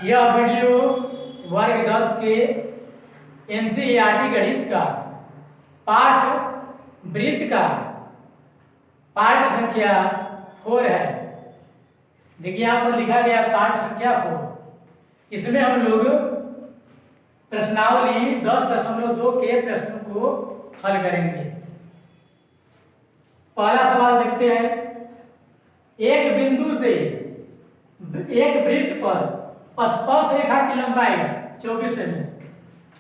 यह वीडियो वर्ग 10 के एनसीईआरटी गणित का पाठ वृत्त का पाठ संख्या 4 है। देखिए यहाँ पर लिखा गया पाठ संख्या 4। इसमें हम लोग प्रश्नावली 10.2 के प्रश्नों को हल करेंगे। पहला सवाल देखते हैं। एक बिंदु से एक वृत्त पर स्पर्श रेखा की लंबाई 24 सेमी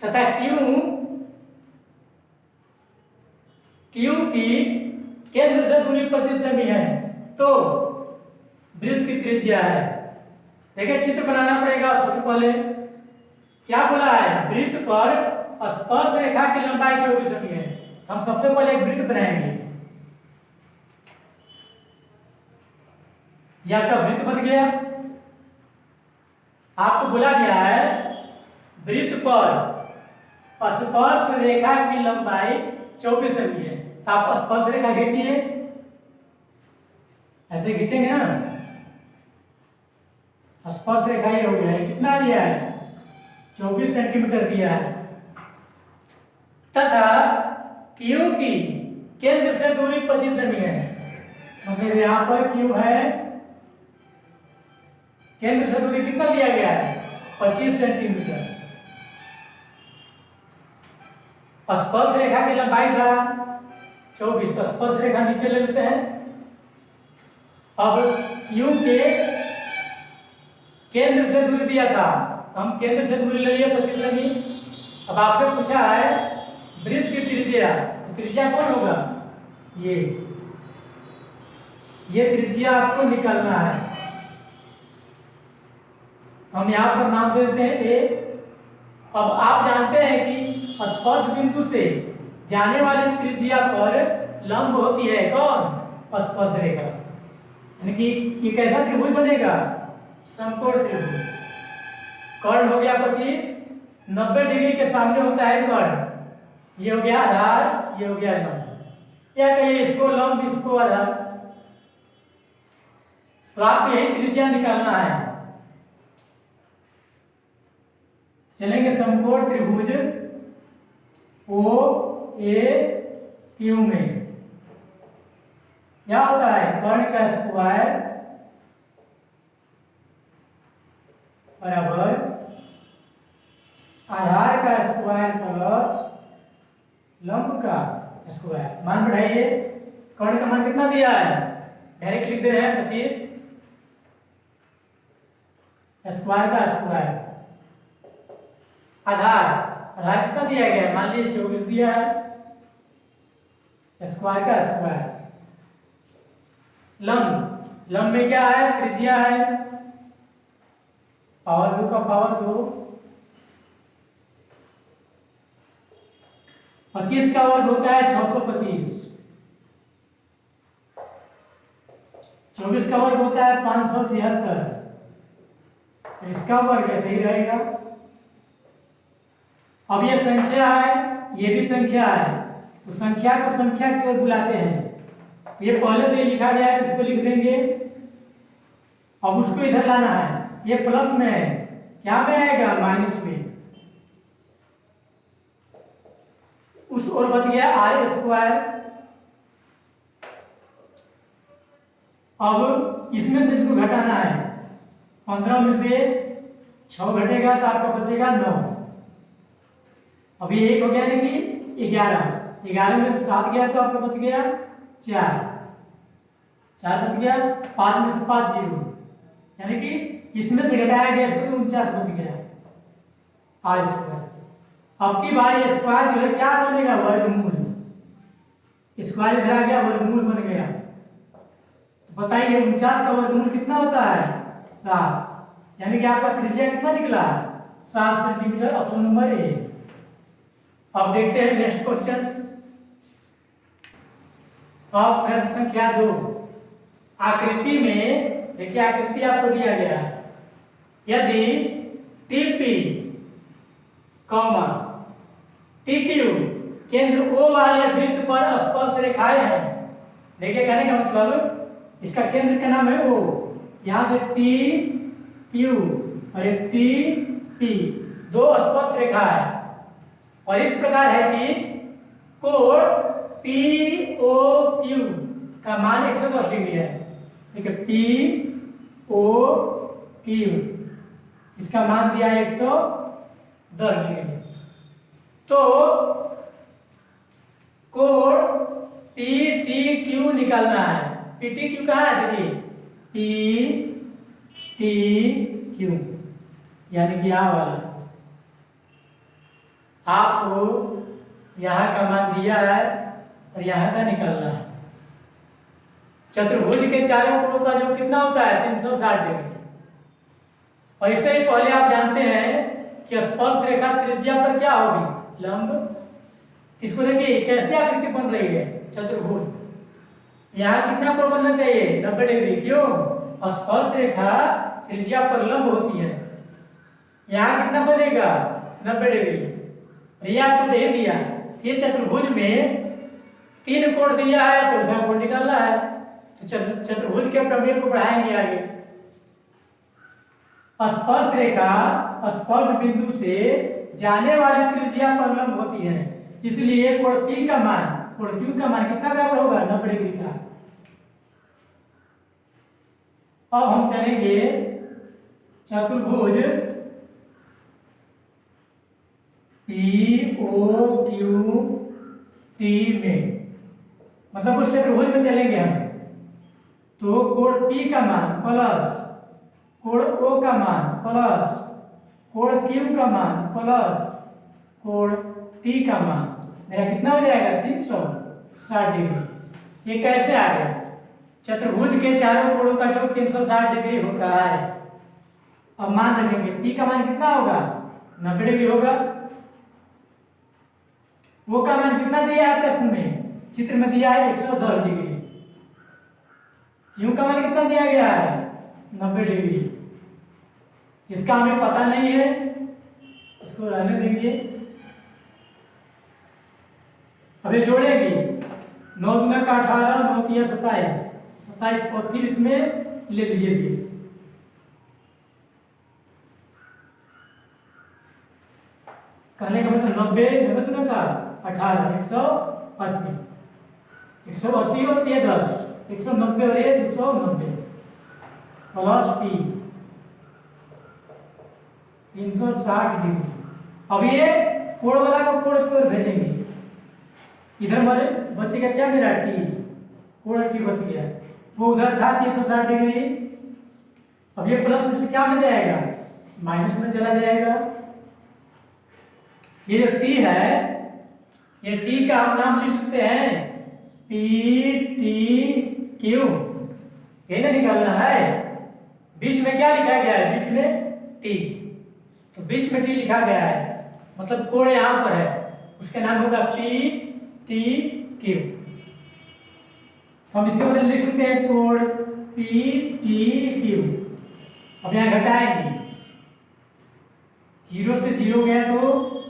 तथा क्यू की केंद्र से दूरी 25 सेमी है तो वृत्त की त्रिज्या है। देखिए चित्र बनाना पड़ेगा। सबसे पहले क्या बोला है, वृत्त पर स्पर्श रेखा की लंबाई 24 सेमी है। हम सबसे पहले एक वृत्त बनाएंगे। यह आपका वृत्त बन गया। आपको बोला गया है वृत्त पर स्पर्श रेखा की लंबाई 24 सेमी है तो आप स्पर्श रेखा खींचिए। ऐसे खींचेंगे ना। स्पर्श रेखा ये हो गया है। कितना दिया है, 24 सेंटीमीटर दिया है तथा क्यू की केंद्र से दूरी 25 सेमी है। मतलब यहां पर क्यू है, केंद्र से दूरी कितना दिया गया है, 25 सेंटीमीटर। स्पर्श रेखा की लंबाई था 24 तो स्पर्श रेखा नीचे ले लेते हैं। अब क्यू के केंद्र से दूरी दिया था, हम केंद्र से दूरी ले लिए 25 सेमी। अब आपसे पूछा है वृत्त की त्रिज्या, त्रिज्या कौन होगा, ये त्रिज्या आपको निकालना है। हम यहाँ पर नाम दे देते हैं ए। अब आप जानते हैं कि स्पर्श बिंदु से जाने वाली त्रिज्या पर लंब होती है कौन, स्पर्श रेखा। यानी कि ये कैसा त्रिभुज बनेगा, समकोण त्रिभुज। कर्ण हो गया 25, 90 डिग्री के सामने होता है कर्ण। ये हो गया आधार, ये हो गया लंब। या कहिए इसको लंब इसको आधार। तो आपको यही त्रिज्या निकालना है। चलेंगे समकोण त्रिभुज ओ ए क्यू में क्या होता है, कर्ण का स्क्वायर बराबर आधार का स्क्वायर प्लस लंब का स्क्वायर। मान बढ़ाइए। कर्ण का मान कितना दिया है, डायरेक्ट लिख दे रहे हैं 25, स्क्वायर का स्क्वायर। आधार कितना दिया गया है, मान लीजिए 24 दिया है, स्क्वायर का स्क्वायर। लंब में क्या है, त्रिज्या है, पावर 2 का पावर 2। 25 का वर्ग होता है 625, 24 का वर्ग होता है 576। इसका वर्ग ऐसे ही रहेगा। अब ये संख्या है, ये भी संख्या है, तो संख्या को संख्या की ओर बुलाते हैं। ये पहले से ही लिखा गया है, इसको लिख देंगे। अब उसको इधर लाना है। ये प्लस में है, क्या में आएगा, माइनस में। उस ओर बच गया आर स्क्वायर। अब इसमें से इसको घटाना है। 15 में से 6 घटेगा तो आपका बचेगा 9। अब ये 1 हो गया ना कि 11 में से 7 गया तो आपका बच गया 4 बच गया। 5 में से 5 0, यानी कि इसमें से घटाया गया इसको तो 49 बच गया आर स्क्वायर। अब की बार ये स्क्वायर जो है क्या बनेगा, वर्गमूल। स्क्वायर इधर आ गया, वर्गमूल बन गया। तो बताइए 49 का वर्गमूल कितना होता है, 7। यानी कि आपका त्रिज्या कितना निकला, 7 सेंटीमीटर। Option number A. अब देखते हैं नेक्स्ट क्वेश्चन। अब प्रश्न संख्या 2। आकृति में देखिए, आकृति आपको दिया गया है। यदि टीपी टीक्यू केंद्र ओ वाले वृत्त पर स्पर्श रेखाएं हैं। देखिए कहने का मतलब इसका केंद्र का नाम है ओ। यहां से टी क्यू और एक टी टी, दो स्पर्श रेखा है और इस प्रकार है कि कोण पी ओ क्यू का मान 110 डिग्री है। ठीक है, पी ओ क्यू इसका मान दिया है 110 डिग्री। तो कोण पी टी क्यू निकालना है। पी टी क्यू कहाँ है देखिए, पी टी क्यू यानी कि यहाँ वाला। आपको यहाँ का मान दिया है और यहाँ का निकालना है। चतुर्भुज के चारों कोणों का जो कितना होता है 360 डिग्री। और इससे ही पहले आप जानते हैं कि स्पर्श रेखा त्रिज्या पर क्या होगी, लंब। इसको देखिए कैसे आकृति बन रही है चतुर्भुज। यहाँ कितना कोण बनना चाहिए 90 डिग्री। क्यों, स्पर्श रेखा त्रिज्या पर लंब होती है। यहाँ कितना बनेगा 90 डिग्री। ये आपको दे दिया, ये चतुर्भुज में 3 कोण दिया है, चौथा कोण निकालना है। तो चतुर्भुज के प्रमेय को बढ़ाएंगे आगे। स्पर्श रेखा स्पर्श बिंदु से जाने वाली त्रिज्या पर लंब होती है, इसलिए कोण P का मान कोण Q का मान कितना बराबर होगा 90 डिग्री का। अब हम चलेंगे चतुर्भुज POQT में, मतलब उस चतुर्भुज में चलेंगे हम। तो कोण P का मान प्लस कोण O का मान प्लस कोण Q का मान प्लस कोण T का मान, मेरा कितना हो जाएगा 360 डिग्री। ये कैसे आ गया, चतुर्भुज के चारों कोणों का जो 360 डिग्री होता है। अब मान रखेंगे P का मान कितना होगा 90 डिग्री होगा। वो का मान कितना दिया है प्रश्न में, चित्र में दिया है 110 डिग्री। Q का मान कितना दिया गया है 90 डिग्री। इसका हमें पता नहीं है, उसको रहने देंगे। अब ये जोड़ेंगे 9 गुना का 18, 9 तिया 27, 27 और फिर इसमें ले लीजिए 20। कहने का मतलब 90 90 गुना का 18 180, 180 और ये 10 190 और ये 290 प्लस P 360 डिग्री। अब ये कोण वाला को कोण की ओर भेजेंगे। इधर हमारे बचेगा क्या मेरा T, कोण T बच गया, वो उधर था 360 डिग्री। अब ये प्लस में से क्या में जाएगा माइनस में चला जाएगा। ये जो T है, ये T का हम नाम लिख सकते हैं PTQ, ये ना निकालना है। बीच में क्या लिखा गया है, बीच में T, तो बीच में T लिखा गया है, मतलब कोण यहाँ पर है, उसका नाम होगा PTQ। तो हम इसके बदले लिख सकते हैं कोण PTQ। अब यहाँ घटाएंगे, 0 से 0 गया तो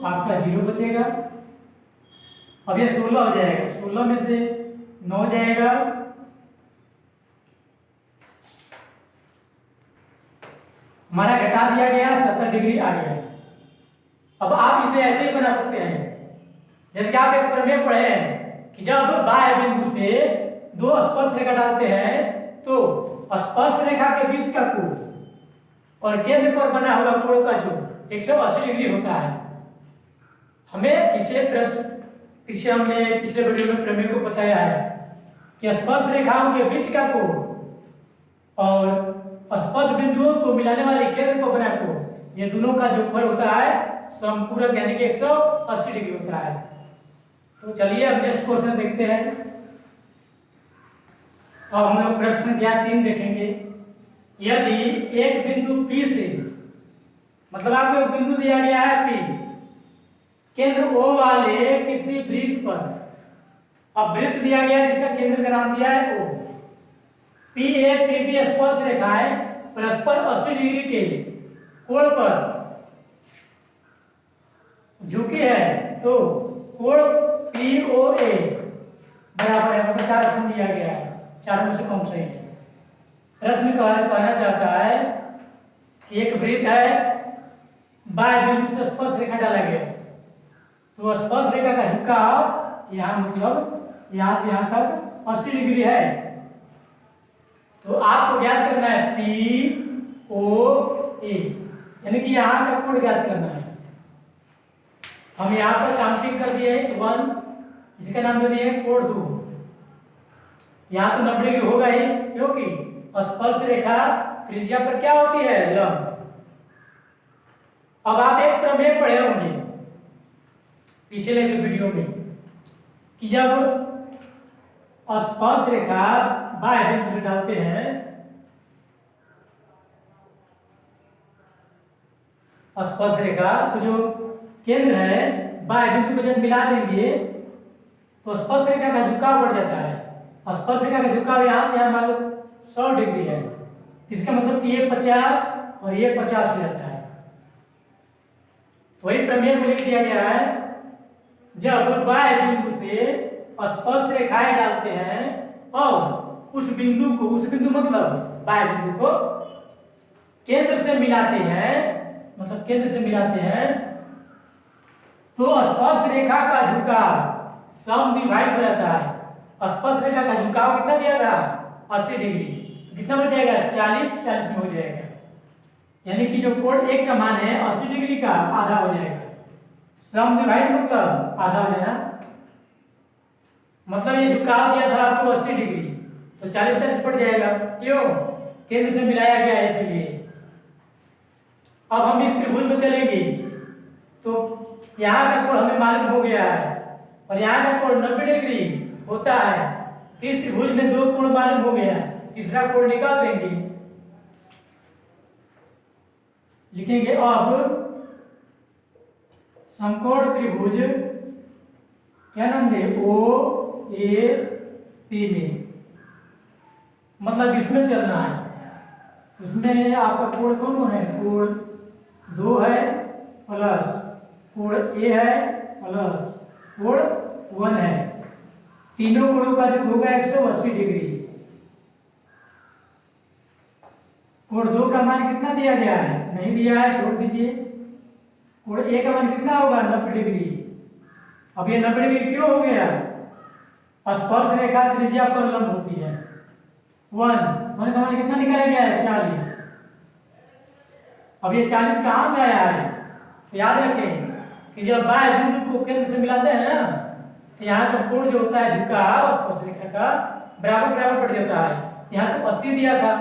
आपका 0 बचेगा। अब ये 16 हो जाएगा, 16 में से 9 जाएगा, हमारा घटा दिया गया 70 डिग्री आ गया। अब आप इसे ऐसे ही बना सकते हैं, जैसे कि आप एक प्रमेय पढ़े हैं कि जब बाह्य बिंदु से दो स्पर्श रेखा डालते हैं तो स्पर्श रेखा के बीच का कोण और केंद्र पर बना हुआ कोण का जो 180 डिग्री होता है। हमें इसे हमने पिछले वीडियो में प्रमेय को बताया है कि स्पर्श रेखाओं के बीच का कोण और स्पर्श बिंदुओं को मिलाने वाले केंद्र पर बना कोण, ये दोनों का जो फल होता है समपूरक यानी कि 180 डिग्री होता है। तो चलिए अब नेक्स्ट क्वेश्चन देखते हैं। अब हम लोग प्रश्न संख्या 3 देखेंगे। यदि एक बिंदु P से, मतलब आपको एक बिंदु दिया गया है P, केंद्र O वाले किसी वृत्त पर, अब वृत्त दिया गया है जिसका केंद्र का नाम दिया है O, PA PP स्पर्श रेखाएं परस्पर 80 डिग्री के कोण पर झुकी है, तो कोण POA बराबर है, मतलब 4 ऑप्शन दिया गया है, चारों में से कौन सही है। प्रश्न कहना चाहता है एक वृत्त है, बाह्य बिंदु से स्पर्श रेखा डाला गया, तो स्पर्श रेखा का झुकाव यहाँ मतलब यहाँ से यहाँ तक 80 डिग्री है। तो आपको ज्ञात करना है पी ओ ए, यानी कि यहाँ का कोण ज्ञात करना है। हम यहाँ पर काउंटिंग कर दिए 1, इसका नाम दे दिए कोण 2। यहाँ तो 90 डिग्री होगा ही, क्योंकि स्पर्श रेखा त्रिज्या पर क्या होती है, लंब। अब आप एक प्रमेय पढ़े होंगे पिछले के वीडियो में कि जब स्पर्श रेखा बाह्य बिंदु से डालते हैं, स्पर्श रेखा तो जो केंद्र है बाह्य बिंदु को जब मिला देंगे तो स्पर्श रेखा का झुकाव बढ़ जाता है। स्पर्श रेखा का झुकाव यहाँ से यहाँ मान लो 100 डिग्री है, इसका मतलब कि ये 50 और ये 50 हो जाता है। तो वही प्रमेय में लिख दिया गया है, जब बाह्य बिंदु से स्पर्श रेखाएं डालते हैं और उस बिंदु मतलब बाह्य बिंदु को केंद्र से मिलाते हैं, मतलब केंद्र से मिलाते हैं, तो स्पर्श रेखा का झुकाव समद्विभाजित हो जाता है। स्पर्श रेखा का झुकाव कितना दिया था, 80 डिग्री, तो कितना हो जाएगा, 40 में हो जाएगा। यानी कि जो कोण 1 का मान है 80 डिग्री का आधा हो जाएगा। समद्विभाजित मतलब आधा हो जाएगा, मतलब ये झुकाव दिया था आपको 80 डिग्री, तो 40 पड़ जाएगा, क्यों, केंद्र से मिलाया गया है इसलिए। अब हम इस त्रिभुज में चलेंगे तो यहाँ का कोण हमें मालूम हो गया है और यहाँ का कोण 90 डिग्री होता है। इस त्रिभुज में 2 कोण मालूम हो गया, तीसरा कोण निकाल देंगे, लिखेंगे अब समकोण त्रिभुज क्या नाम दे, ओ ए पी में, मतलब इसमें चलना है। उसमें आपका कोण कौन है, कोण 2 है प्लस कोण ए है प्लस कोण 1 है, तीनों कोणों का जो होगा 180 डिग्री। कोण 2 का मान कितना दिया गया है, नहीं दिया है, छोड़ दीजिए। कोण ए का मान कितना होगा, 90 डिग्री। अब ये 90 डिग्री क्यों हो गया, स्पर्श रेखा त्रिज्या पर लंब होती है। 1 का मान कितना निकाला गया है, 40। अब ये 40 कहाँ से आया है, तो याद रखें कि जब बाह्य बिंदु को केंद्र से मिलाते हैं ना, तो यहाँ का कोण जो होता है झुकाव स्पर्श रेखा का बराबर बराबर पड़ जाता है। यहाँ तो 80 दिया था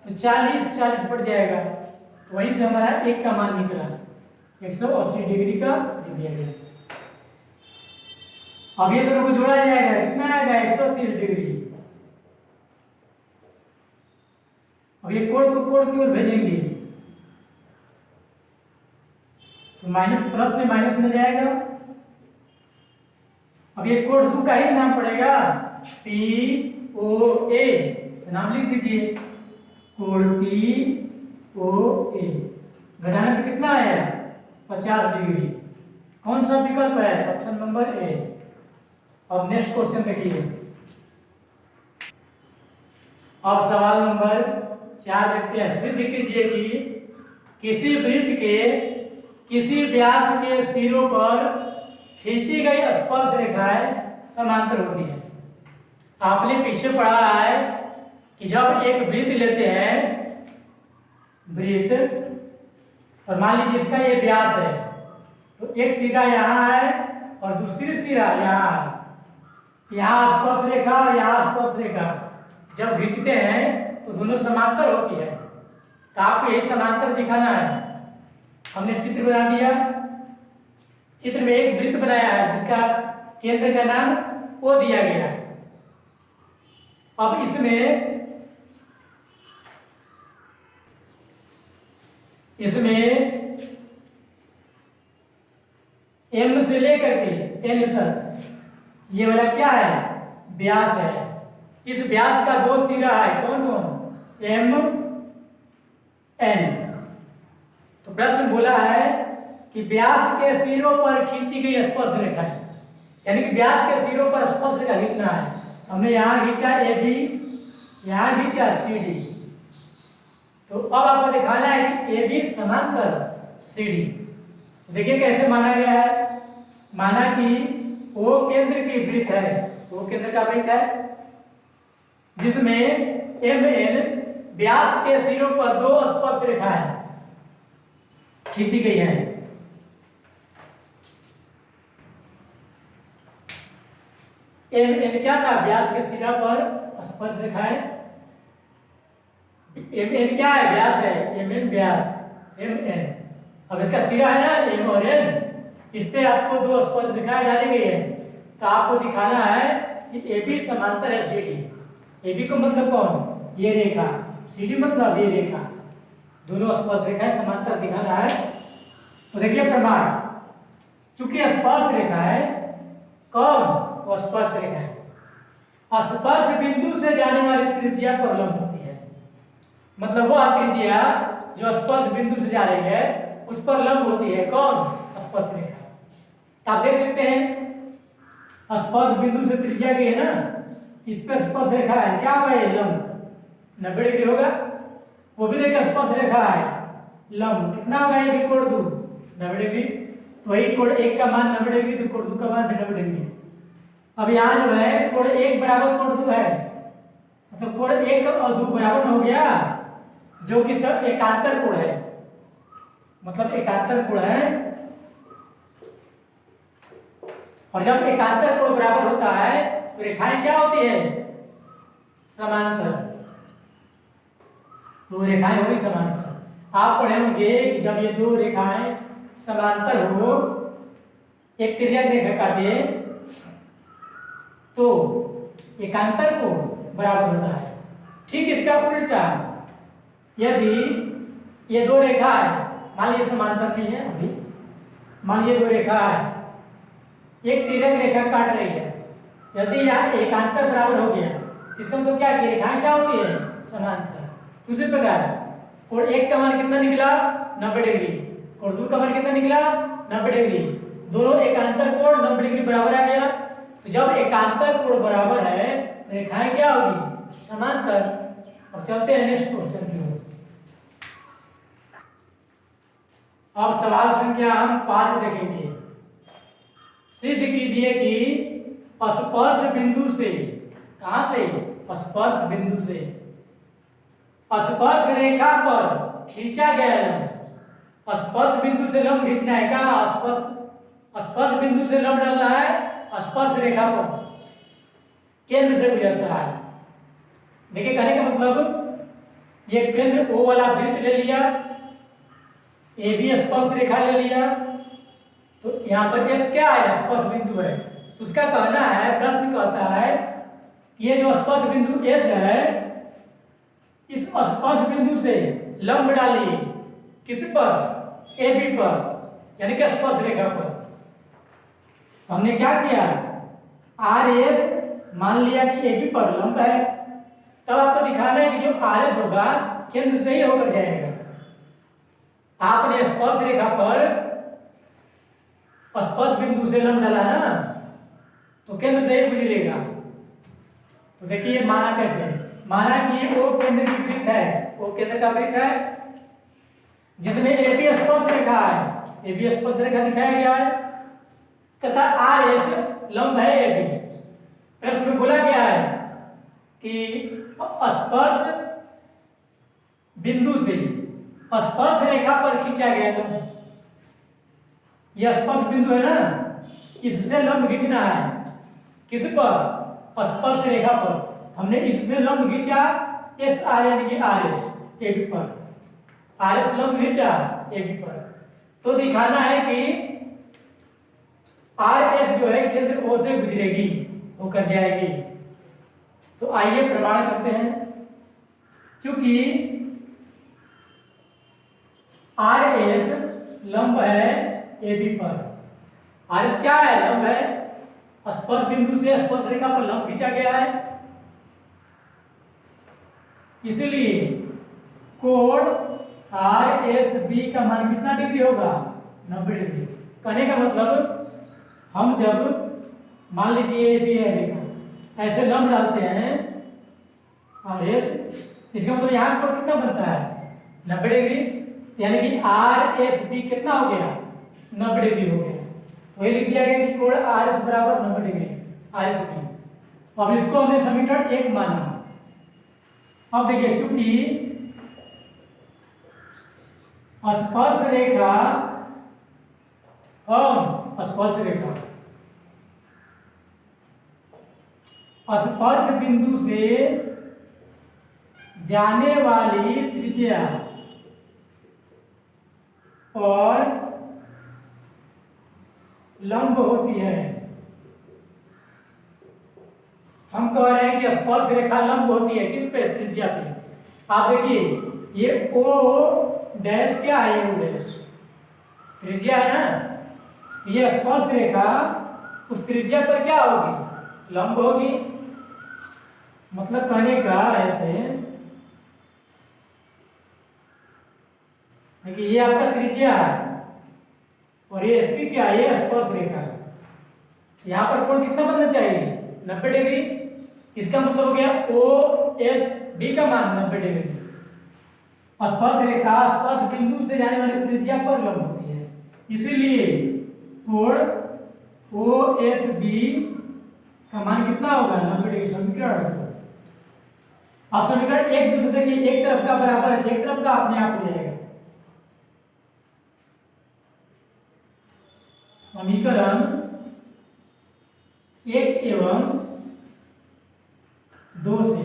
तो 40 पड़ जाएगा, तो वहीं से हमारा 1 का मान निकला, 180 डिग्री का दिया गया। अब ये दोनों को जोड़ा जाएगा, कितना आएगा, 130 डिग्री। अब ये कोण को कोण की ओर भेजेंगे तो माइनस प्लस से माइनस में जाएगा। अब ये कोण 2 का ही नाम पड़ेगा, पी ओ ए, तो नाम लिख दीजिए, कोण पी ओ ए। घटाने पे कितना आया, 50 डिग्री। कौन सा विकल्प है, ऑप्शन नंबर ए। अब नेक्स्ट क्वेश्चन देखिए, अब सवाल नंबर 4 देखते हैं। सिद्ध कीजिए कि किसी वृत्त के किसी व्यास के सिरों पर खींची गई स्पर्श रेखाएं समांतर होती है। आपने पीछे पढ़ा है कि जब एक वृत्त लेते हैं, वृत्त, और मान लीजिए इसका ये व्यास है, तो एक सिरा यहाँ है और दूसरी सिरा यहाँ है। यहाँ स्पर्श रेखा और यहाँ स्पर्श रेखा जब खींचते हैं तो दोनों समांतर होती है। तो आपको यही समांतर दिखाना है। हमने चित्र बना दिया, चित्र में एक वृत्त बनाया है जिसका केंद्र का नाम ओ दिया गया। अब इसमें एम से लेकर के एन तक ये वाला क्या है, व्यास है। इस व्यास का 2 सिरा है, कौन कौन, एम एन। तो प्रश्न बोला है कि व्यास के सिरों पर खींची गई स्पर्श रेखा है, यानी कि व्यास के सिरों पर स्पर्श रेखा खींचना है। हमने यहाँ खींचा ए बी, यहाँ खींचा सी डी। तो अब आपको दिखाना है कि ए बी समांतर सी डी। देखिए कैसे माना गया है। माना कि ओ केंद्र की वृत्त है, ओ केंद्र का वृत्त है जिसमें एम एन व्यास के सिरों पर दो स्पर्श रेखाएं खींची गई है। एम एन क्या था? व्यास के सिरा पर स्पर्श रेखाएं। एम एन क्या है? व्यास है, एम एन व्यास, एम एन। अब इसका सिरा है ना एम और एन, इस पे आपको दो स्पर्श रेखाएं डाली गई है। तो आपको दिखाना है कि ए बी समांतर है सी डी। ए बी को मतलब कौन? ये रेखा। सी डी मतलब ये रेखा। दोनों स्पर्श रेखाएं समांतर दिखाना है। तो देखिए प्रमाण, चूंकि स्पर्श रेखा है, कौन? वो स्पर्श रेखा है। स्पर्श बिंदु से जाने वाली त्रिज्या पर लंब होती है। मतलब वह त्रिज्या जो स्पर्श बिंदु से जा रही है उस पर लंब होती है। कौन? स्पर्श रेखा। तो आप देख सकते हैं स्पर्श बिंदु से त्रिज्या की है ना, इस पर स्पर्श रेखा है, क्या होगा ये? लंब 90 डिग्री होगा। वो भी देखिए स्पर्श रेखा है, लंब कितना होगा? ये भी कोण 2 90 डिग्री। तो वही कोण 1 का मान 90 डिग्री, तो कोण 2 का मान भी 90 डिग्री। अब यहाँ जो है कोण 1 बराबर कोण 2 है, मतलब कोण 1 और 2 बराबर हो गया, जो कि सब एकांतर कोण है, मतलब एकांतर कोण है। और जब एकांतर कोण बराबर होता है तो रेखाएं क्या होती है? समांतर। तो रेखाएं होगी समांतर। आप पढ़े होंगे कि जब ये दो रेखाएं समांतर हो, एक तिर्यक रेखा काटे, तो एकांतर कोण बराबर होता है। ठीक इसका उल्टा, यदि ये दो रेखा है, मान लीजिए समांतर नहीं है अभी, मान लीजिए दो रेखा है, एक तिर्यक रेखा काट रही है, यदि यहाँ एकांतर बराबर हो गया, इसका मतलब क्या है? रेखाएं क्या होती है? समांतर। दूसरे प्रकार कोण 1 का मान कितना निकला? 90 डिग्री। कोण 2 का मान कितना निकला? 90 डिग्री। दोनों एकांतर कोण 90 डिग्री बराबर आ गया। तो जब एकांतर कोण बराबर है तो रेखाएं क्या होगी? समांतर। अब चलते हैं नेक्स्ट क्वेश्चन की ओर। अब सवाल संख्या हम 5 देखेंगे। सिद्ध कीजिए कि स्पर्श बिंदु से, कहां से? स्पर्श बिंदु से स्पर्श रेखा पर खींचा गया लंब। स्पर्श बिंदु से लंब खींचना है क्या? स्पर्श बिंदु से लंब डालना है स्पर्श रेखा पर, केंद्र से गुजरता है। देखिए कहने का मतलब, ये केंद्र ओ वाला वृत्त ले लिया, ए बी स्पर्श रेखा ले लिया, तो यहाँ पर एस क्या है? स्पर्श बिंदु है। उसका कहना है, प्रश्न कहता है कि ये जो स्पर्श बिंदु एस है, इस स्पर्श बिंदु से लंब डालिए किस पर? ए बी पर, यानी कि स्पर्श रेखा पर। हमने क्या किया? आर एस मान लिया कि ए बी पर लंब है। तब आपको दिखाना है कि जो आर एस होगा केंद्र से ही होकर जाएगा। आपने स्पर्श रेखा पर स्पर्श बिंदु से लंब डाला ना, तो केंद्र से ही गुजरेगा। तो देखिए माना कैसे? माना कि वो केंद्र की वृत्त है, वो केंद्र का वृत्त है जिसमें ए बी स्पर्श रेखा है, ए बी स्पर्श रेखा दिखाया गया है, तथा आर एस लंब है ए बी। प्रश्न में बोला गया है कि स्पर्श बिंदु से स्पर्श रेखा पर खींचा गया लंब, यह स्पर्श बिंदु है ना, इससे लंब खींचना है किस पर? स्पर्श रेखा पर। हमने इससे लंब खींचा एस आर यानी कि आर एस ए बी पर, आर एस लंब खींचा ए बी पर। तो दिखाना है कि आर एस जो है केंद्र ओ से गुजरेगी, होकर जाएगी। तो आइए प्रमाण करते हैं। चूंकि आर एस लंब है ए बी पर, आर एस क्या है? लंब है। स्पर्श बिंदु से स्पर्श रेखा पर लंब खींचा गया है, इसलिए कोण आर एस बी का मान कितना डिग्री होगा? 90 डिग्री। कहने का मतलब, हम जब मान लीजिए ए बी है रेखा, ऐसे लंब डालते हैं आर एस, इसका मतलब यहाँ कोण कितना बनता है? 90 डिग्री, यानी कि आर एस बी कितना हो गया, 90 डिग्री हो गया। वही लिख दिया गया कि कोण आर एस बराबर 90 डिग्री आर एस बी। अब इसको हमने समीकरण 1 माना। अब देखिए, चूंकि स्पर्श रेखा कौन, स्पर्श रेखा स्पर्श बिंदु से जाने वाली त्रिज्या और लंब होती है। हम कह रहे हैं कि स्पर्श रेखा लंब होती है किस पे, त्रिज्या पे। आप देखिए, ये ओ डैश क्या है, ओ डैश त्रिज्या है ना, ये स्पर्श रेखा उस त्रिज्या पर क्या होगी, लंब होगी। मतलब कहने का ऐसे, देखिए ये आपका त्रिज्या है और ये एसपी क्या है, ये स्पर्श रेखा है। यहाँ पर कोण कितना बनना चाहिए, 90 डिग्री। इसका मतलब हो गया ओ एस बी का मान 90 डिग्री। स्पर्श रेखा स्पर्श बिंदु से जाने वाली त्रिज्या पर लंब होती है, इसीलिए कोण ओ एस बी का मान कितना होगा, 90 डिग्री। समीकरण, अब समीकरण 1 2 से देखिए, एक तरफ का बराबर है, एक तरफ का अपने आप हो जाएगा। समीकरण 1 एवं 2 से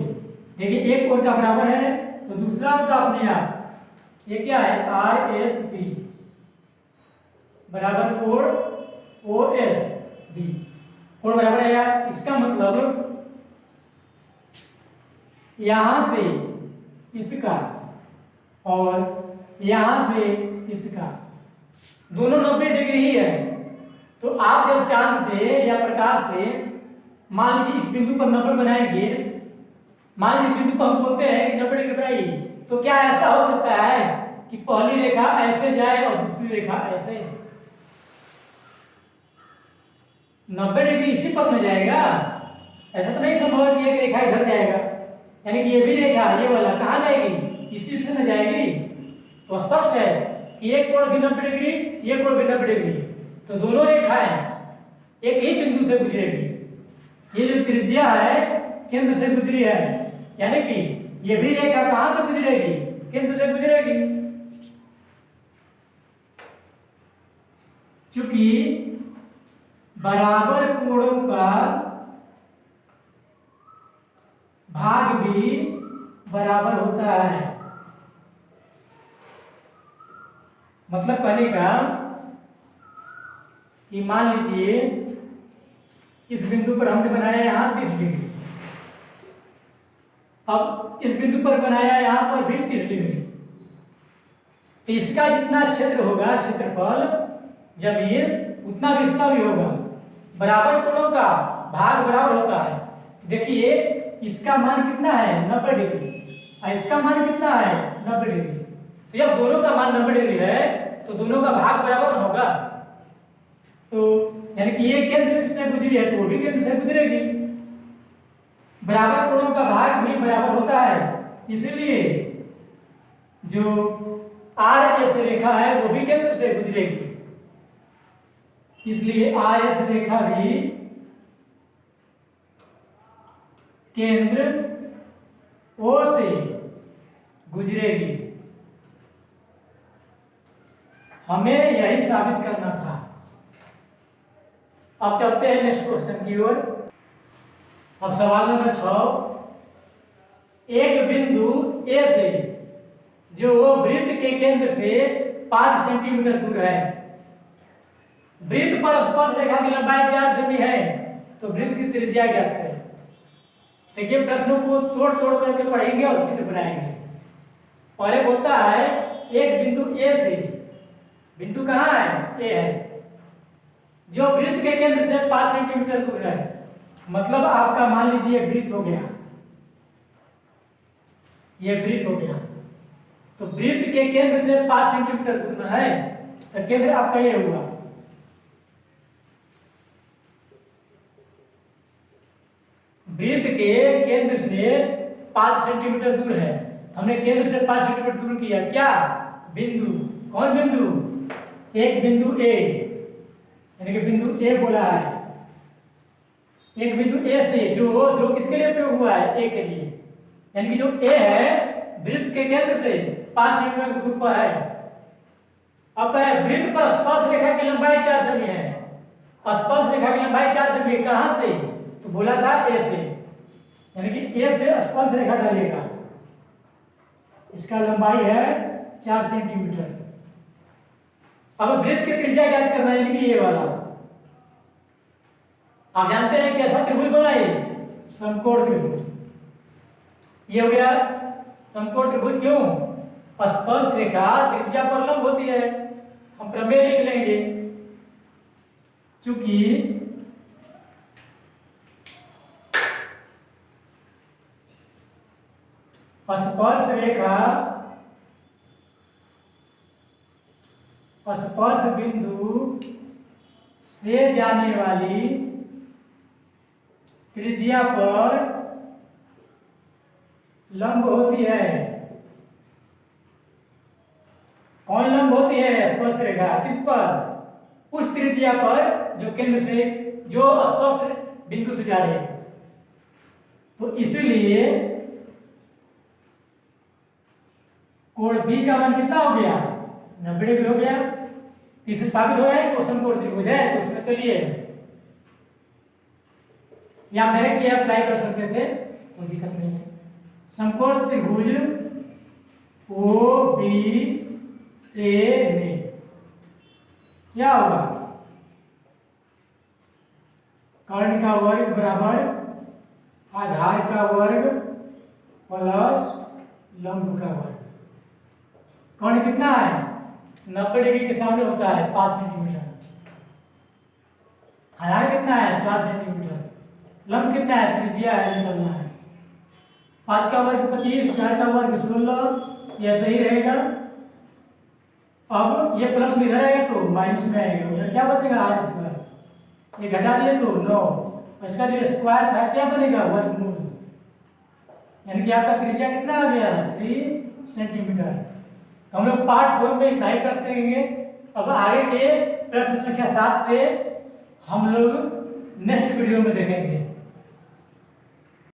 देखिए, एक और का बराबर है तो दूसरा और का अपने आप। ये क्या है, आर एस बी बराबर कोण ओ एस बी। कोण बराबर है यार, इसका मतलब यहां से इसका और यहां से इसका दोनों 90 डिग्री ही है। तो आप जब चांद से या प्रकाश से मान लीजिए इस बिंदु पर 90 बनाएंगे, मान लीजिए बिंदु पर हम बोलते हैं कि 90 डिग्री बनाइए, तो क्या ऐसा हो सकता है कि पहली रेखा ऐसे जाए और दूसरी रेखा ऐसे, 90 डिग्री इसी पर न जाएगा? ऐसा तो नहीं संभव है कि एक रेखा इधर जाएगा, यानी कि ये भी रेखा ये वाला कहाँ जाएगी, इसी से न जाएगी। तो स्पष्ट है कि एक कोण भी 90 डिग्री, ये कोण भी 90 डिग्री, तो दोनों रेखाएं एक ही बिंदु से गुजरेगी। ये जो त्रिज्या है केंद्र से गुजरी है, यानी कि ये भी रेखा कहां से गुजरेगी, केंद्र से गुजरेगी। चूंकि बराबर कोणों का भाग भी बराबर होता है, मतलब कहने का कि मान लीजिए इस बिंदु पर हमने बनाया यहां 30 डिग्री, अब इस बिंदु पर बनाया यहां पर भी 30 डिग्री, तो इसका जितना क्षेत्र होगा, क्षेत्रफल जमीन, उतना भी इसका भी होगा। बराबर कोणों का भाग बराबर होता है। देखिए इसका मान कितना है, 90 डिग्री, और इसका मान कितना है, 90 डिग्री। तो जब दोनों का मान 90 डिग्री है तो दोनों का भाग बराबर होगा। तो यानी कि ये केंद्र से गुजरी है तो वो भी केंद्र से गुजरेगी। बराबर कोणों का भाग भी बराबर होता है, इसीलिए जो आर एस रेखा है वो भी केंद्र से गुजरेगी, इसलिए आर एस रेखा भी केंद्र ओ से गुजरेगी। हमें यही साबित करना था। अब चलते हैं नेक्स्ट क्वेश्चन की ओर। अब सवाल नंबर 6, एक बिंदु ए से जो वृत्त के केंद्र से 5 सेंटीमीटर दूर है, वृत्त पर स्पर्श रेखा की लंबाई 4 सेमी है, तो वृत्त की त्रिज्या ज्ञात करें। देखिए प्रश्नों को तोड़ तोड़ करके पढ़ेंगे और चित्र बनाएंगे। पहले बोलता है एक बिंदु ए से, बिंदु कहाँ है, ए है, जो वृत्त के केंद्र से 5 सेंटीमीटर दूर है। मतलब आपका मान लीजिए वृत्त हो गया, ये वृत्त हो गया, तो वृत्त के केंद्र से 5 सेंटीमीटर दूर में है, तो केंद्र आपका ये हुआ। वृत्त के केंद्र से 5 सेंटीमीटर दूर है, हमने केंद्र से 5 सेंटीमीटर दूर किया क्या बिंदु, कौन बिंदु, एक बिंदु ए, यानी कि बिंदु ए बोला है, एक बिंदु ए से जो जो किसके लिए प्रयोग हुआ है, ए के लिए, यानी कि जो ए है वृत्त के केंद्र से 5 सेंटीमीटर दूर पर है। अब कह रहे हैं वृत्त पर स्पर्श रेखा की लंबाई 4 सेमी है, स्पर्श रेखा की लंबाई 4 सेमी, कहां से, तो बोला था ए से, यानी कि ए से स्पर्श रेखा ढलेगा, इसका लंबाई है 4 सेंटीमीटर। अब वृत्त की त्रिज्या ज्ञात करना है, यानी कि ये वाला, आप जानते हैं कैसा त्रिभुज बना है, समकोण त्रिभुज, ये हो गया समकोण त्रिभुज। क्यों, स्पर्श रेखा त्रिज्या पर लंब होती है, हम प्रमेय लिख लेंगे, चूंकि स्पर्श रेखा स्पर्श बिंदु से जाने वाली त्रिज्या पर लंब होती है। कौन लंब होती है, स्पर्श रेखा, किस पर, उस त्रिज्या पर जो केंद्र से, जो स्पर्श बिंदु से जा रही है। तो इसीलिए कोण बी का मान कितना हो गया, 90 डिग्री हो गया। इससे साबित हो रहा है कि समकोण त्रिभुज है, तो उसमें चलिए या डायरेक्ट ये अप्लाई कर सकते थे, कोई दिक्कत नहीं है। समकोण त्रिभुज ओ बी ए में क्या होगा, कर्ण का वर्ग बराबर आधार का वर्ग प्लस लंब का वर्ग। कर्ण कितना है, 90 डिग्री के सामने होता है 5 सेंटीमीटर, आधार कितना है 4 सेंटीमीटर, लंब कितना है, त्रिज्या है निकालना है, 5 का वर्ग 25, 4 का वर्ग 16, यह सही रहेगा। अब ये प्लस में इधर आएगा तो माइनस में आएगा, उधर क्या बचेगा आर स्क्वायर, ये घटा दिए तो 9, इसका जो स्क्वायर था क्या बनेगा, वर्गमूल, यानी कि आपका त्रिज्या कितना आ गया 3 सेंटीमीटर। हम लोग पार्ट 4 में इतना ही करते हैं। अब आगे के प्रश्न संख्या 7 से हम लोग नेक्स्ट वीडियो में देखेंगे।